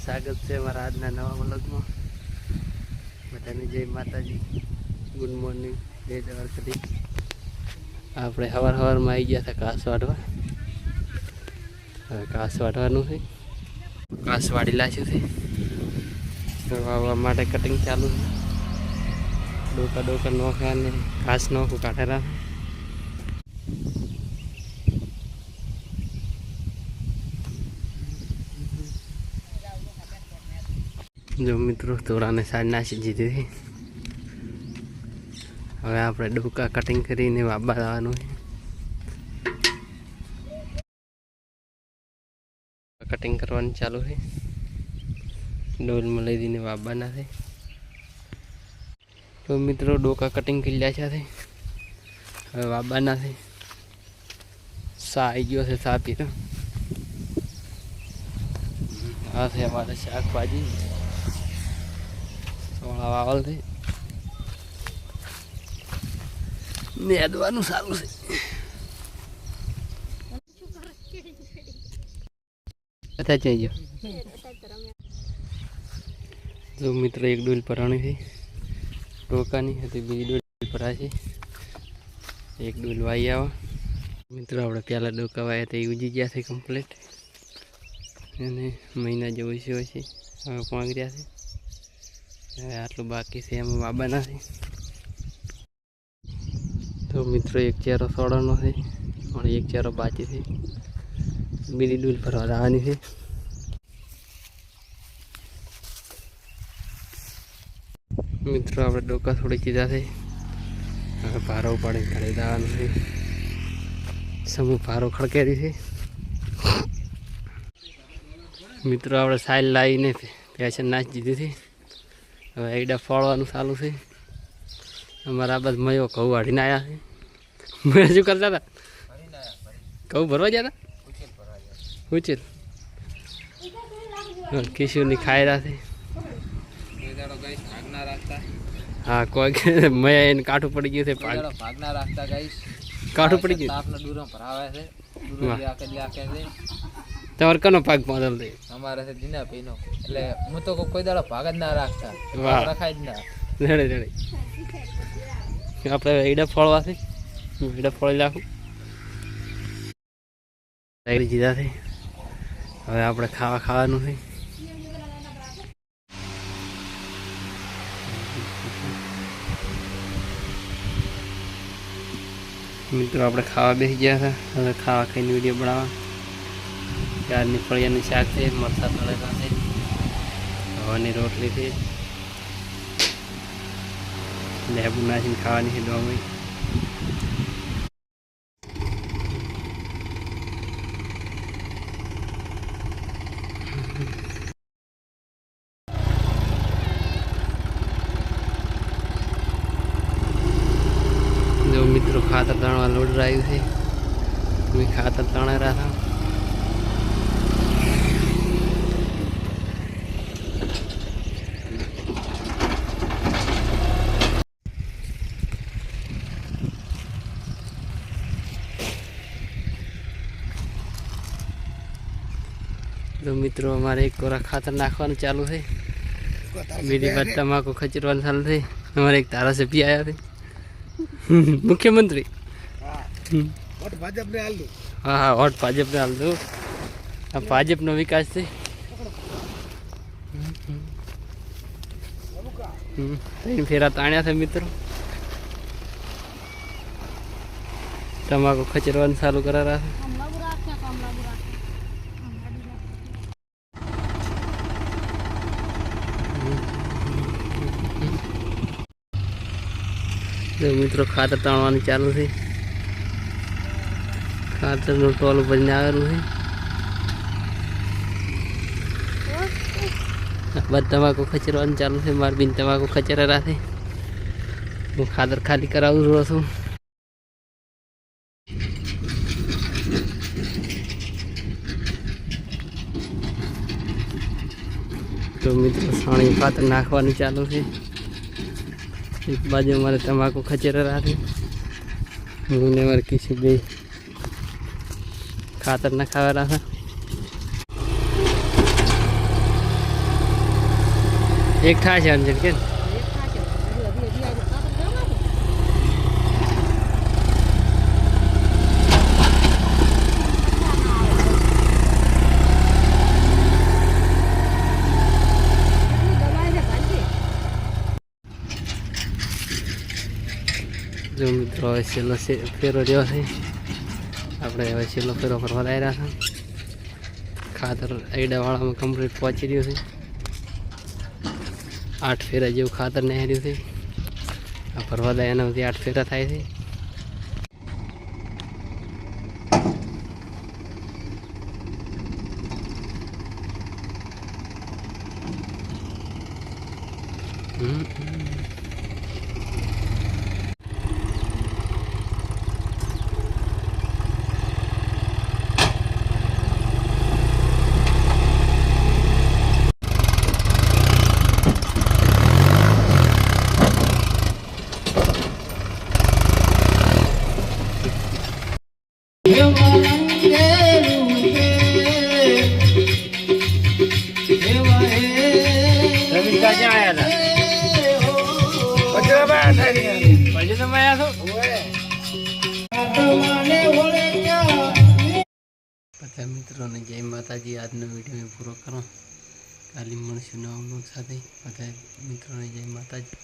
સ્વાગત છે મારા આજના નવા વ્લોગમાં. બધાને જય માતાજી, ગુડ મોર્નિંગ, જય દ્વારકાધી. આપણે સવારમાં આવી ગયા હતા ઘાસ વાઢવા. હવે ઘાસ વાઢવાનું છે, ઘાસ વાઢી લાવ્યું છે. વાવવા માટે કટિંગ ચાલુ છે. ડોકા નોખ્યા ને ઘાસ નોખું કાઢેલા. જો મિત્રો તોડાને સાડ નાસી દીધી છે. હવે આપણે ડોકા કટિંગ કરીને વાબા લાવવાનું છે. કટિંગ કરવાનું ચાલુ છે. ડોલમાં લઈ દઈને વાબાના છે. તો મિત્રો ડોકા કટિંગ કરી લ્યા છે. હવે વાબાના છે. સા આવી ગયો છે, સા પીરો. આ છે અમારે શાકભાજી, સોળા વાવલ છે. નેદવાનું સારું છે. જો મિત્રો એક ડોલ ભરાણી છે ડોકાની હતી, બીજી ડોલ ભરા છે. એક ડોલ વાઈ આવે. મિત્રો આપણે પહેલાં ડોકા વાયા હતા એ ઉજી ગયા છે કમ્પ્લીટ, અને મહિના જેવું છે હવે પાંગી રહ્યા છે. હવે આટલું બાકી છે એમાં વાબાના છે. તો મિત્રો એક ચેરો સોડાનો છે અને એક ચેરો બાકી છે. બીજી ડૂલ ભરવા લાવવાની છે. મિત્રો આપણે ડોકા થોડી કીધા છે. હવે ભારો ઉપાડીને ઘરે દાવાનું છે. સમૂહ ભારો ખડકેરી છે. મિત્રો આપણે સાઈલ લાવીને પેશન નાખી દીધી છે. હવે એડા ફોડવાનું ચાલુ છે. અમારા આ બધા મયો ઘઉં વાઢીને આવ્યા છે. મેં શું કરતા હતા? ઘઉં ભરવા ગયા હતા. ઉચેલ કિશુની ખાઈ રહ્યા છે. હા, કોઈ મેં એને કાઠું પડી ગયું છે. ભાગના રાખતા ગાઈસ, કાઠું પડી ગયું. તાપનો ડૂરો ભરાવે છે. તમારે કનો પાક મોડલ છે? અમારે છે જીના પીનો. એટલે હું તો કોઈ દાડો ભાગ જ ના રાખતા, રખાય જ ના. રેડે આપણે એડા ફોડવા છે. એડા ફોડી નાખું. જીધા છે. હવે આપણે ખાવાનું છે. મિત્રો આપણે ખાવા બેસી ગયા હતા. હવે ખાવા ખાઈને વિડીયો બનાવવા. ચારની ફળિયાનું શાક છે, મરચાં તળેલા છે, હવાની રોટલી છે, લેબુ નાખીને ખાવાની છે ડોંગળી. જો મિત્રો ખાતર તાણવા લોડ રહ્યું છે. મેં ખાતર તાણા રહ્યા હતા. તો મિત્રો અમારે એક કોરા ખાતર નાખવાનું ચાલુ છે. બીજી વાત તમાકુ ખચરવાનું ચાલુ છે. અમારે એક ધારાસભ્ય આવ્યા છે, મુખ્યમંત્રી. હા હા, વોટ ભાજપને હાલ દો. આ ભાજપનો વિકાસ છે. ફેરા તાણ્યા છે મિત્રો. તમાકુ ખચરવાનું ચાલુ કરાવ્યા છે. મિત્રો ખાતર તાણવાનું ચાલુ છે. ખાતરનું ટોલું ભરીને આવેલું છે. બધા તમાકુ ખચરવાનું ચાલુ છે. મારી બીન તમાકુ ખચરા રાખે. હું ખાતર ખાલી કરાવું રહ્યો છું. તો મિત્રો સાણી ખાતર નાખવાનું ચાલુ છે. એક બાજુ અમારે તમાકુ ખચેરા રાખે. હું ને મારે કિશુ બે ખાતર નાખાવા રાખે. એક થાય છે અંજન કે જો મિત્રો હવે છેલ્લો ફેરો રહ્યો છે આપણે હવે છેલ્લો ફેરો ફરવા આવી રહ્યા છે ખાતર આઈડાવાળામાં કમ્પ્લીટ પહોંચી રહ્યું છે 8 ફેરા જેવું ખાતર નહેર્યું છે આ ફરવા દે એના 8 ફેરા થાય છે બધા મિત્રોને જય માતાજી આજનો વિડીયો પૂરો કરો કાલે મળશું નવા બ્લોગ સાથે બધા મિત્રોને જય માતાજી